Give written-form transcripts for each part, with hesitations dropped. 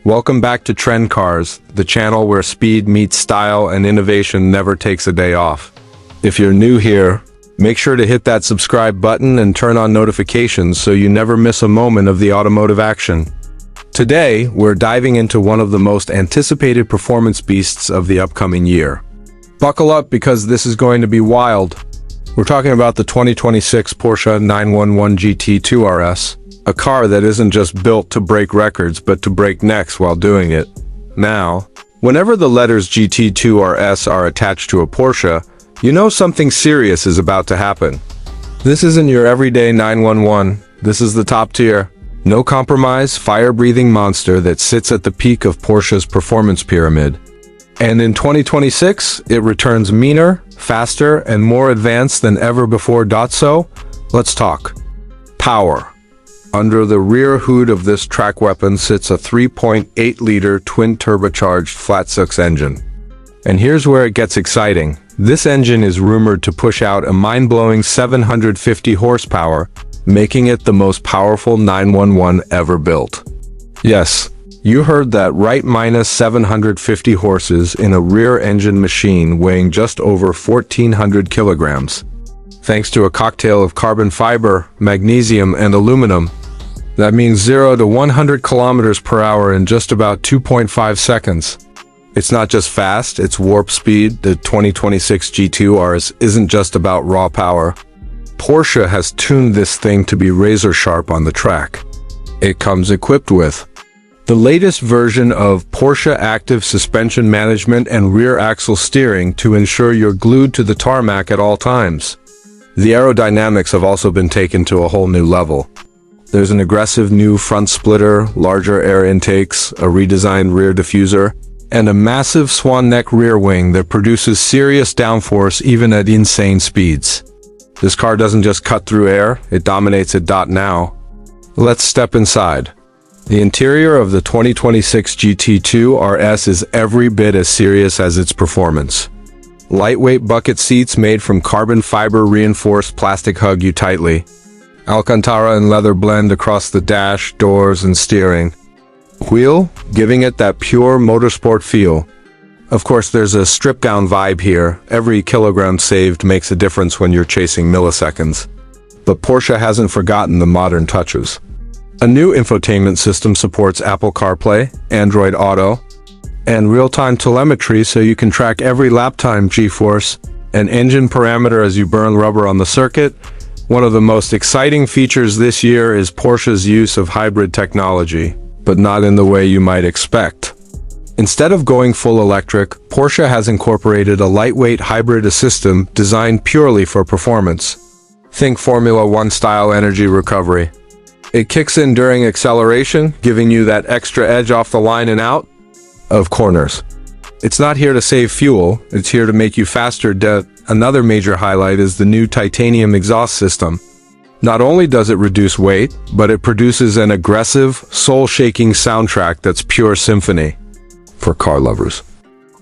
Welcome back to Trend Cars, the channel where speed meets style and innovation never takes a day off. If you're new here, make sure to hit that subscribe button and turn on notifications so you never miss a moment of the automotive action. Today, we're diving into one of the most anticipated performance beasts of the upcoming year. Buckle up because this is going to be wild. We're talking about the 2026 Porsche 911 GT2 RS, a car that isn't just built to break records but to break necks while doing it. Now, whenever the letters GT2 RS are attached to a Porsche, you know something serious is about to happen. This isn't your everyday 911, this is the top tier, no compromise, fire-breathing monster that sits at the peak of Porsche's performance pyramid. And in 2026, it returns meaner, faster, and more advanced than ever before. So, let's talk. Power. Under the rear hood of this track weapon sits a 3.8-liter twin-turbocharged flat-six engine. And here's where it gets exciting. This engine is rumored to push out a mind-blowing 750 horsepower, making it the most powerful 911 ever built. Yes, you heard that right, minus 750 horses in a rear-engine machine weighing just over 1,400 kilograms. Thanks to a cocktail of carbon fiber, magnesium, and aluminum. That means 0 to 100 kilometers per hour in just about 2.5 seconds. It's not just fast, it's warp speed. The 2026 GT2 RS isn't just about raw power. Porsche has tuned this thing to be razor sharp on the track. It comes equipped with the latest version of Porsche Active Suspension Management and rear axle steering to ensure you're glued to the tarmac at all times. The aerodynamics have also been taken to a whole new level. There's an aggressive new front splitter, larger air intakes, a redesigned rear diffuser, and a massive swan neck rear wing that produces serious downforce even at insane speeds. This car doesn't just cut through air, it dominates it. Now, let's step inside. The interior of the 2026 GT2 RS is every bit as serious as its performance. Lightweight bucket seats made from carbon fiber reinforced plastic hug you tightly. Alcantara and leather blend across the dash, doors, and steering wheel, giving it that pure motorsport feel. Of course, there's a stripped-down vibe here. Every kilogram saved makes a difference when you're chasing milliseconds. But Porsche hasn't forgotten the modern touches. A new infotainment system supports Apple CarPlay, Android Auto, and real-time telemetry so you can track every lap time, G-force, and engine parameter as you burn rubber on the circuit. One of the most exciting features this year is Porsche's use of hybrid technology, but not in the way you might expect. Instead of going full electric, Porsche has incorporated a lightweight hybrid system designed purely for performance. Think Formula One style energy recovery. It kicks in during acceleration, giving you that extra edge off the line and out of corners. It's not here to save fuel, it's here to make you faster. Another major highlight is the new titanium exhaust system. Not only does it reduce weight, but it produces an aggressive, soul-shaking soundtrack that's pure symphony for car lovers.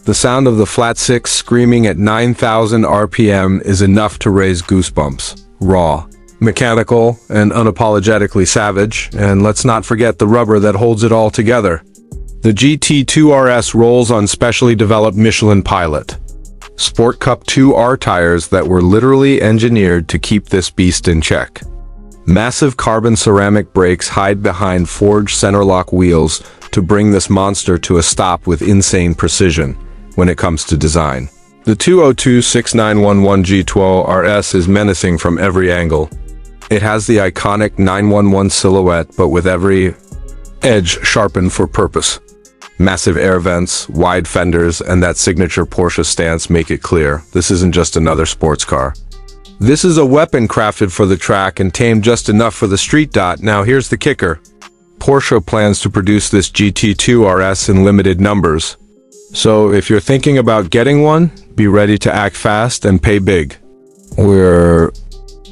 The sound of the flat six screaming at 9,000 RPM is enough to raise goosebumps. Raw, mechanical, and unapologetically savage, and let's not forget the rubber that holds it all together. The GT2 RS rolls on specially developed Michelin Pilot Sport Cup 2R tires that were literally engineered to keep this beast in check. Massive carbon ceramic brakes hide behind forged centerlock wheels to bring this monster to a stop with insane precision when it comes to design. The 202-6911 G12 RS is menacing from every angle. It has the iconic 911 silhouette, but with every edge sharpened for purpose. Massive air vents, wide fenders, and that signature Porsche stance make it clear this isn't just another sports car. This is a weapon crafted for the track and tamed just enough for the street. Now here's the kicker. Porsche plans to produce this GT2 RS in limited numbers. So if you're thinking about getting one, be ready to act fast and pay big. We're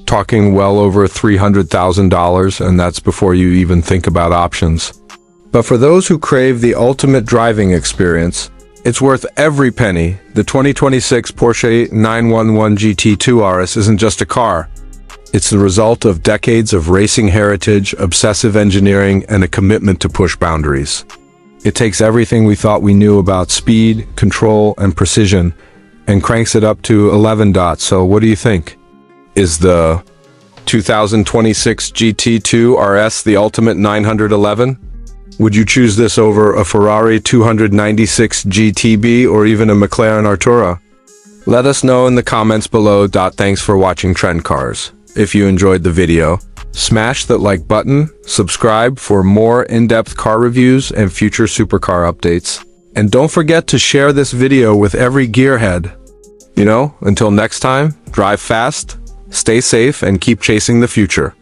talking well over $300,000, and that's before you even think about options. But for those who crave the ultimate driving experience, it's worth every penny. The 2026 Porsche 911 GT2 RS isn't just a car. It's the result of decades of racing heritage, obsessive engineering, and a commitment to push boundaries. It takes everything we thought we knew about speed, control, and precision, and cranks it up to 11 dots. So what do you think? Is the 2026 GT2 RS the ultimate 911? Would you choose this over a Ferrari 296 GTB or even a McLaren Artura? Let us know in the comments below. Thanks for watching Trend Cars. If you enjoyed the video, smash that like button, subscribe for more in-depth car reviews and future supercar updates. And don't forget to share this video with every gearhead. Until next time, drive fast, stay safe, and keep chasing the future.